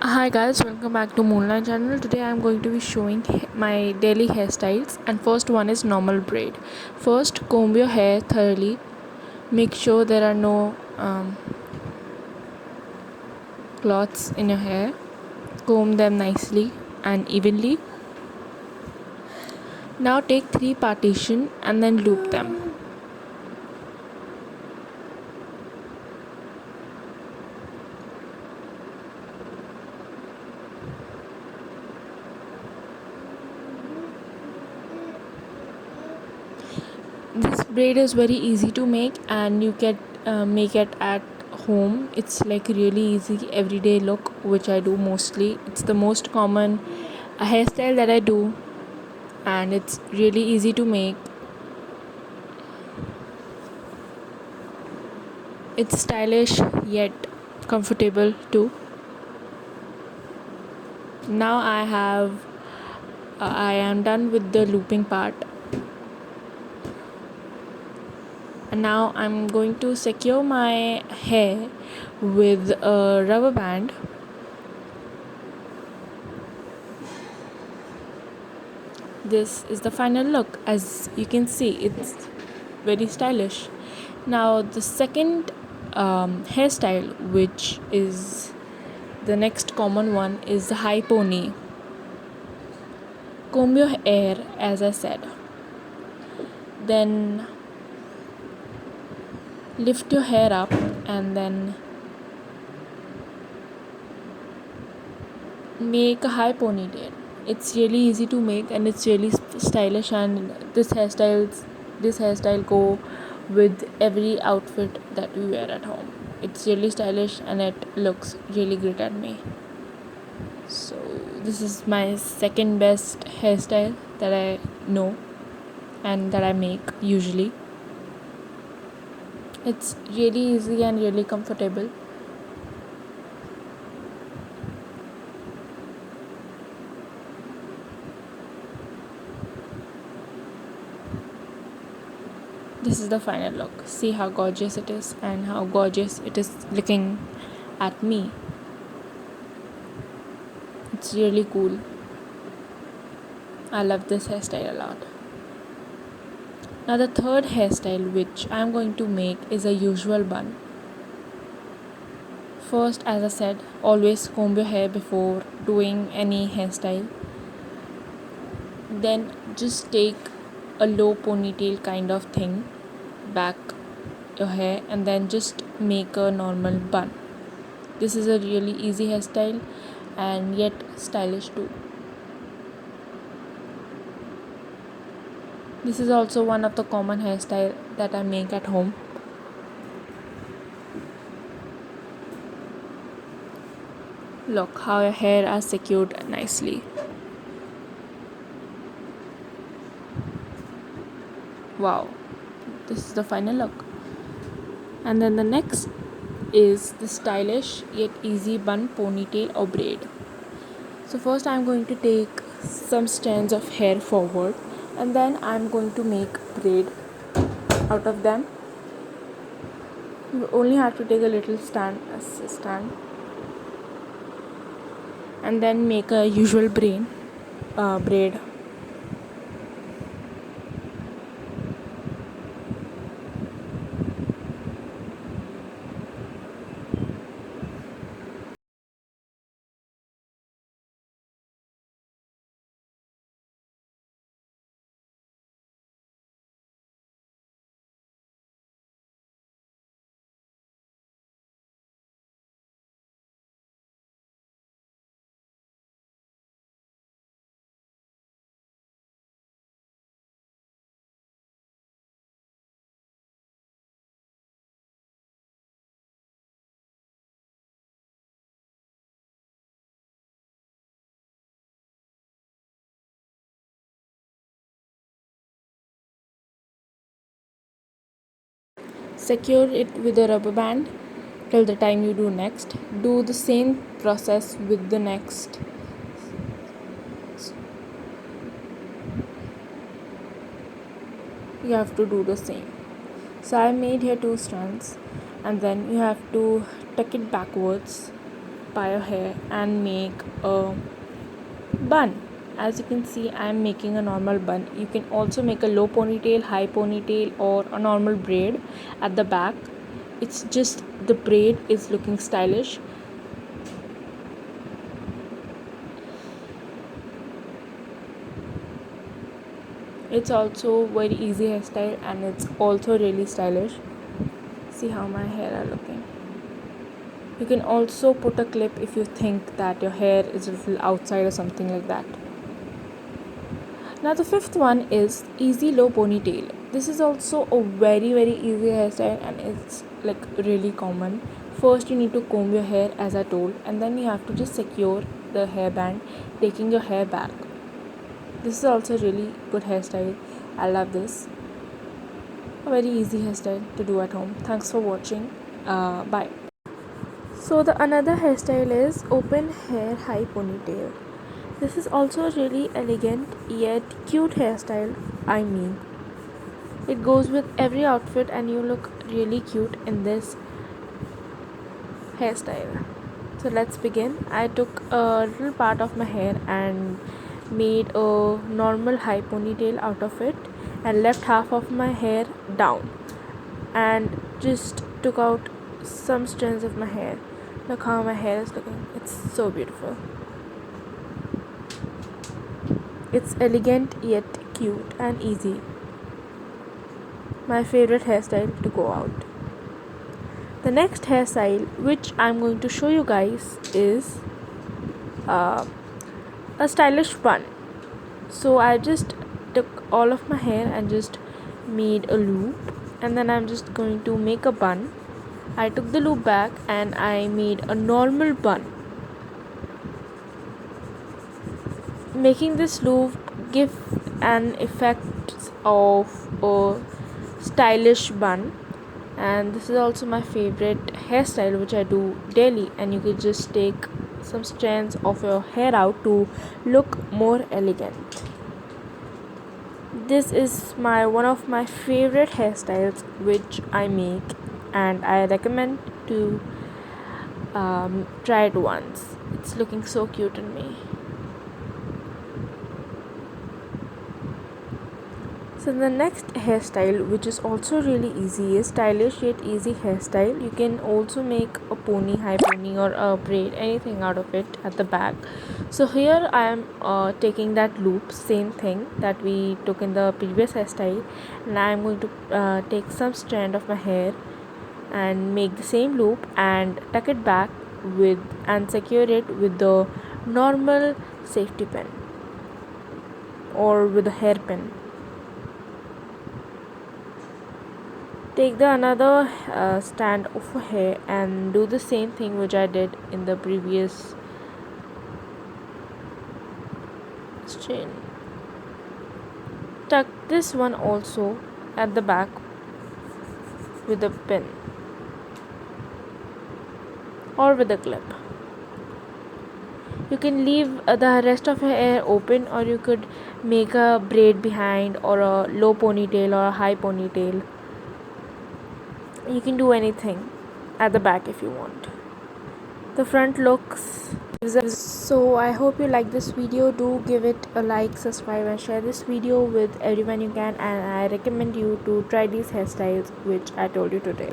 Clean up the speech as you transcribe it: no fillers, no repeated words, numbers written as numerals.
Hi guys, welcome back to Moonlight channel. Today I am going to be showing my daily hairstyles, and first one is normal braid. First, comb your hair thoroughly. Make sure there are no clots in your hair. Comb them nicely and evenly. Now take 3 partition and then loop them. This braid is very easy to make, and you can make it at home. It's like really easy everyday look, which I do mostly. It's the most common hairstyle that I do, and it's really easy to make. It's stylish yet comfortable too. Now I am done with the looping part, and now I'm going to secure my hair with a rubber band. This is the final look. As you can see, it's very stylish. Now the second hairstyle, which is the next common one, is the high pony. Comb your hair, as I said, then lift your hair up and then make a high ponytail. It's really easy to make, and it's really stylish, and this hairstyle go with every outfit that we wear at home. It's really stylish and it looks really great at me. So this is my second best hairstyle that I know and that I make usually. It's really easy and really comfortable. This is the final look. See how gorgeous it is and how gorgeous it is looking at me. It's really cool. I love this hairstyle a lot. Now the third hairstyle which I'm going to make is a usual bun. First, as I said, always comb your hair before doing any hairstyle. Then just take a low ponytail kind of thing back your hair and then just make a normal bun. This is a really easy hairstyle and yet stylish too. This is also one of the common hairstyle that I make at home. Look how your hair are secured nicely. Wow, this is the final look. And then the next is the stylish yet easy bun, ponytail or braid. So first I'm going to take some strands of hair forward and then I'm going to make braid out of them. You only have to take a little stand and then make a usual braid. Secure it with a rubber band till the time you do next. Do the same process with the next. You have to do the same. So I made here 2 strands and then you have to tuck it backwards up your hair and make a bun. As you can see, I am making a normal bun. You can also make a low ponytail, high ponytail, or a normal braid at the back. It's just the braid is looking stylish. It's also very easy hairstyle and it's also really stylish. See how my hair are looking. You can also put a clip if you think that your hair is a little outside or something like that. Now the fifth one is easy low ponytail. This is also a very easy hairstyle and it's like really common. First you need to comb your hair as I told, and then you have to just secure the hairband, taking your hair back. This is also really good hairstyle. I love this. A very easy hairstyle to do at home. Thanks for watching. Bye. So the another hairstyle is open hair high ponytail. This is also a really elegant yet cute hairstyle. I mean, it goes with every outfit and you look really cute in this hairstyle. So let's begin. I took a little part of my hair and made a normal high ponytail out of it and left half of my hair down and just took out some strands of my hair. Look how my hair is looking. It's so beautiful. It's elegant yet cute and easy. My favorite hairstyle to go out. The next hairstyle which I'm going to show you guys is a stylish bun. So I just took all of my hair and just made a loop, and then I'm just going to make a bun. I took the loop back and I made a normal bun. Making this loop give an effect of a stylish bun, and this is also my favorite hairstyle which I do daily, and you can just take some strands of your hair out to look more elegant. This is one of my favorite hairstyles which I make, and I recommend to try it once. It's looking so cute on me. So the next hairstyle, which is also really easy, is stylish yet easy hairstyle. You can also make a pony, high pony, or a braid, anything out of it at the back. So here I am taking that loop, same thing that we took in the previous hairstyle, and I am going to take some strand of my hair and make the same loop and tuck it back with and secure it with the normal safety pin or with a hairpin. Take the another stand of hair and do the same thing which I did in the previous strand. Tuck this one also at the back with a pin or with a clip. You can leave the rest of your hair open, or you could make a braid behind, or a low ponytail or a high ponytail. You can do anything at the back if you want. The front looks so. I hope you like this video. Do give it a like, subscribe, and share this video with everyone you can, and I recommend you to try these hairstyles which I told you today.